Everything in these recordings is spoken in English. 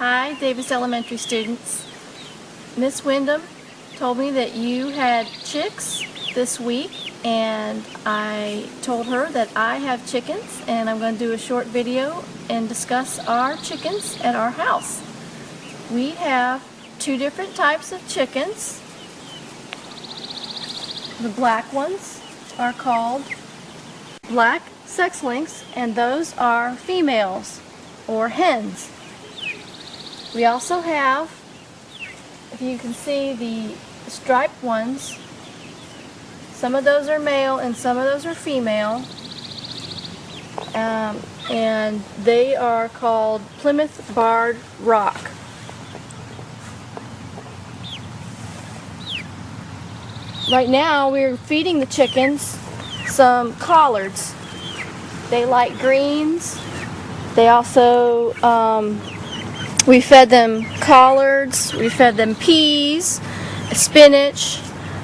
Hi, Davis Elementary students. Miss Wyndham told me that you had chicks this week, and I told her that I have chickens, and I'm going to do a short video and discuss our chickens at our house. We have two different types of chickens. The black ones are called black sex-links, and those are females or hens. We also have, if you can see, the striped ones. Some of those are male and some of those are female, and they are called Plymouth Barred Rock. Right now we're feeding the chickens some collards. They like greens. They also we fed them collards, we fed them peas, spinach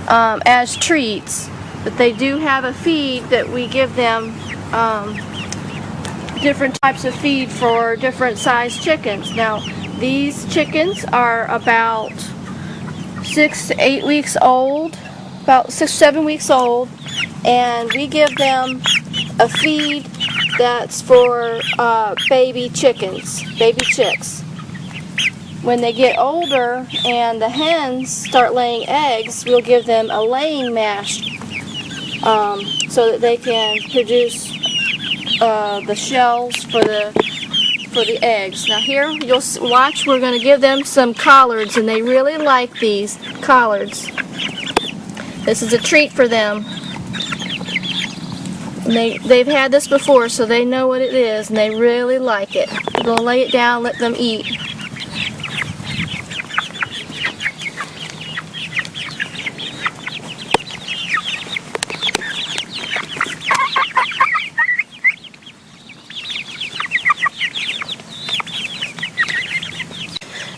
as treats. But they do have a feed that we give them, different types of feed for different sized chickens. Now, these chickens are about 6 to 8 weeks old, about 6 to 7 weeks old, and we give them a feed that's for baby chickens, baby chicks. When they get older and the hens start laying eggs, we'll give them a laying mash so that they can produce the shells for the eggs. Now here, you'll watch, we're going to give them some collards, and they really like these collards. This is a treat for them. And they've had this before, so they know what it is, and they really like it. We're going to lay it down, let them eat.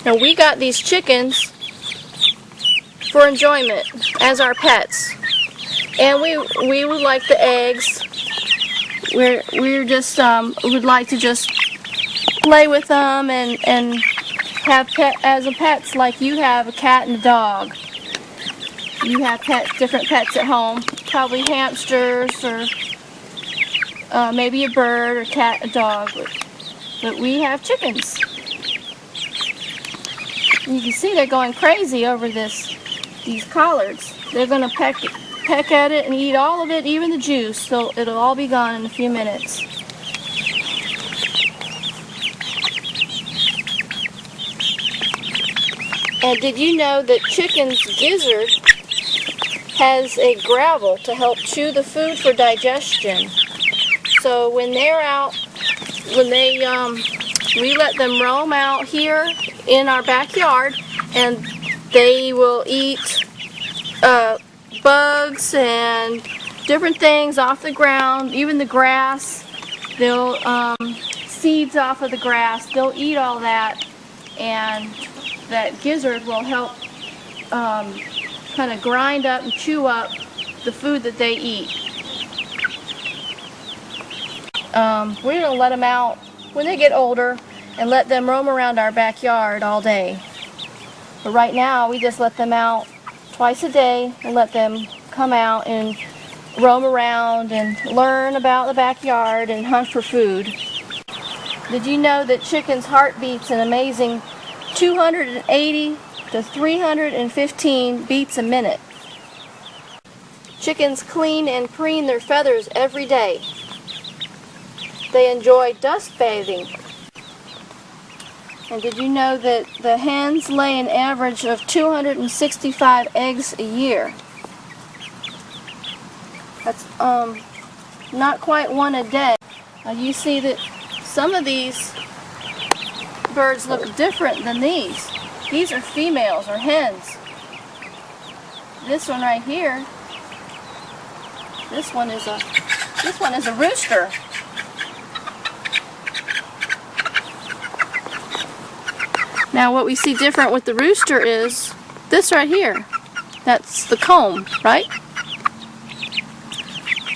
Now, we got these chickens for enjoyment as our pets, and we would like the eggs. We're just would like to just play with them and have as a pets, like you have a cat and a dog. You have different pets at home, probably hamsters or maybe a bird or cat, a dog, but we have chickens. You can see they're going crazy over these collards. They're going to peck at it and eat all of it, even the juice, so it'll all be gone in a few minutes. And did you know that chicken's gizzard has a gravel to help chew the food for digestion? So when they're out, we let them roam out here in our backyard, and they will eat bugs and different things off the ground, even the grass. They'll seeds off of the grass. They'll eat all that, and that gizzard will help kind of grind up and chew up the food that they eat. We're going to let them out when they get older and let them roam around our backyard all day. But right now, we just let them out twice a day and let them come out and roam around and learn about the backyard and hunt for food. Did you know that chickens' heart beats an amazing 280 to 315 beats a minute? Chickens clean and preen their feathers every day. They enjoy dust bathing. And did you know that the hens lay an average of 265 eggs a year? That's not quite one a day. Now you see that some of these birds look different than these. These are females or hens. This one right here, this one is a rooster. Now what we see different with the rooster is this right here. That's the comb, right?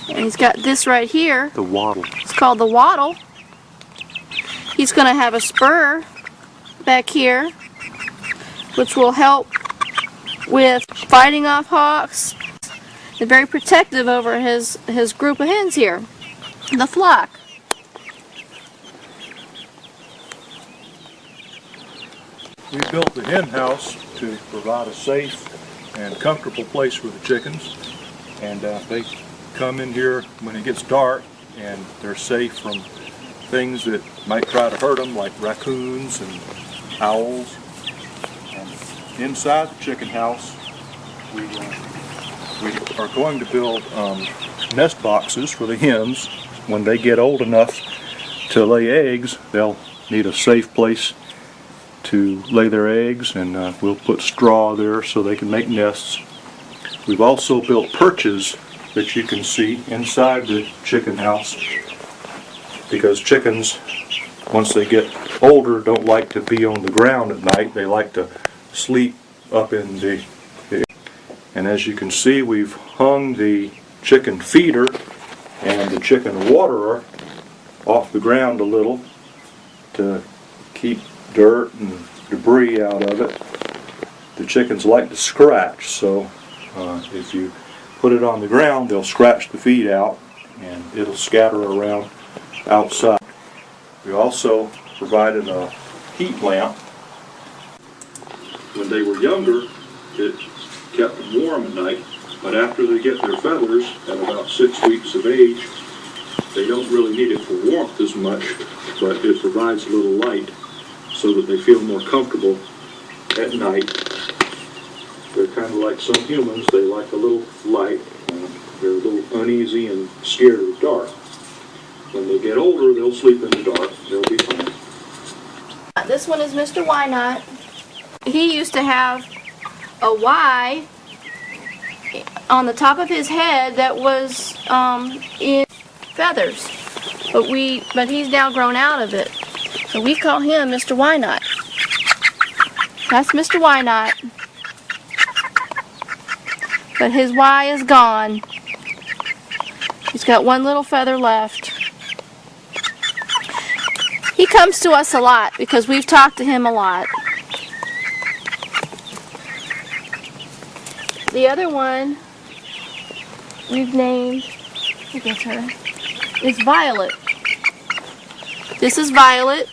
And he's got this right here. The wattle. It's called the wattle. He's going to have a spur back here, which will help with fighting off hawks. They're very protective over his group of hens here, the flock. We built the hen house to provide a safe and comfortable place for the chickens, and they come in here when it gets dark, and they're safe from things that might try to hurt them, like raccoons and owls. And inside the chicken house, we are going to build nest boxes for the hens. When they get old enough to lay eggs, they'll need a safe place to lay their eggs, and we'll put straw there so they can make nests. We've also built perches that you can see inside the chicken house, because chickens, once they get older, don't like to be on the ground at night. They like to sleep up in the and as you can see, we've hung the chicken feeder and the chicken waterer off the ground a little to keep dirt and debris out of it. The chickens like to scratch, so if you put it on the ground, they'll scratch the feed out and it'll scatter around outside. We also provided a heat lamp. When they were younger, it kept them warm at night, but after they get their feathers at about 6 weeks of age, they don't really need it for warmth as much, but it provides a little light so that they feel more comfortable at night. They're kind of like some humans. They like a little light. They're a little uneasy and scared of the dark. When they get older, they'll sleep in the dark. They'll be fine. This one is Mr. Wynot. He used to have a Y on the top of his head that was in feathers, but he's now grown out of it, so we call him Mr. Wynot. That's Mr. Wynot, but his Y is gone. He's got one little feather left. He comes to us a lot because we've talked to him a lot. The other one we've named, I guess her, is Violet. This is Violet.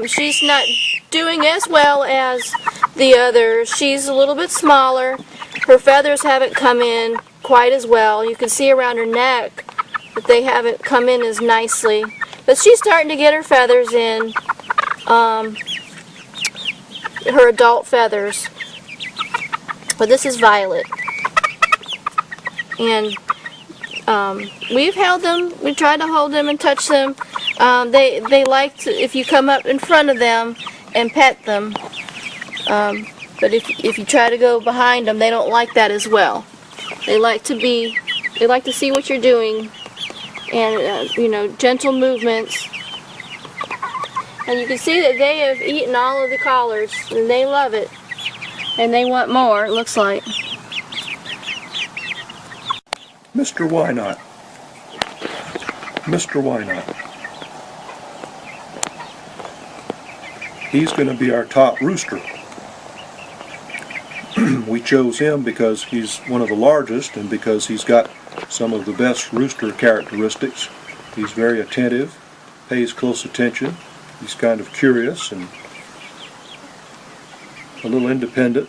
She's not doing as well as the others. She's a little bit smaller. Her feathers haven't come in quite as well. You can see around her neck that they haven't come in as nicely. But she's starting to get her feathers in, her adult feathers. But this is Violet. And we've held them, we tried to hold them and touch them. They like to, if you come up in front of them and pet them. But if you try to go behind them, they don't like that as well. They like to see what you're doing, and gentle movements. And you can see that they have eaten all of the collars, and they love it. And they want more, it looks like. Mr. Wynot. Mr. Wynot. He's going to be our top rooster. We chose him because he's one of the largest and because he's got some of the best rooster characteristics. He's very attentive, pays close attention. He's kind of curious and a little independent.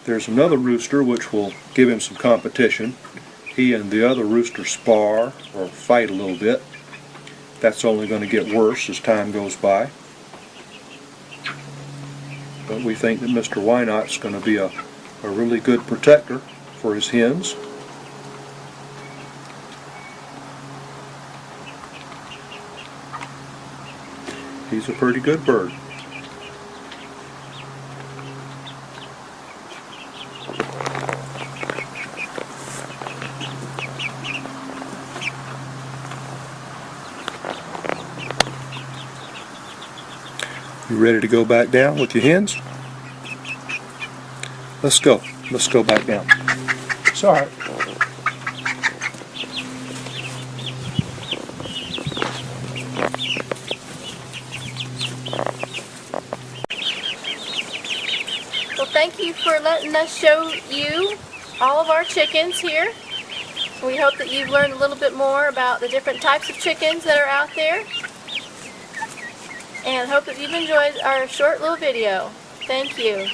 There's another rooster which will give him some competition. He and the other rooster spar or fight a little bit. That's only going to get worse as time goes by. But we think that Mr. Wynot's going to be a really good protector for his hens. He's a pretty good bird. You ready to go back down with your hens? Let's go. Let's go back down. It's all right. thank you for letting us show you all of our chickens here. We hope that you've learned a little bit more about the different types of chickens that are out there. And hope that you've enjoyed our short little video. Thank you.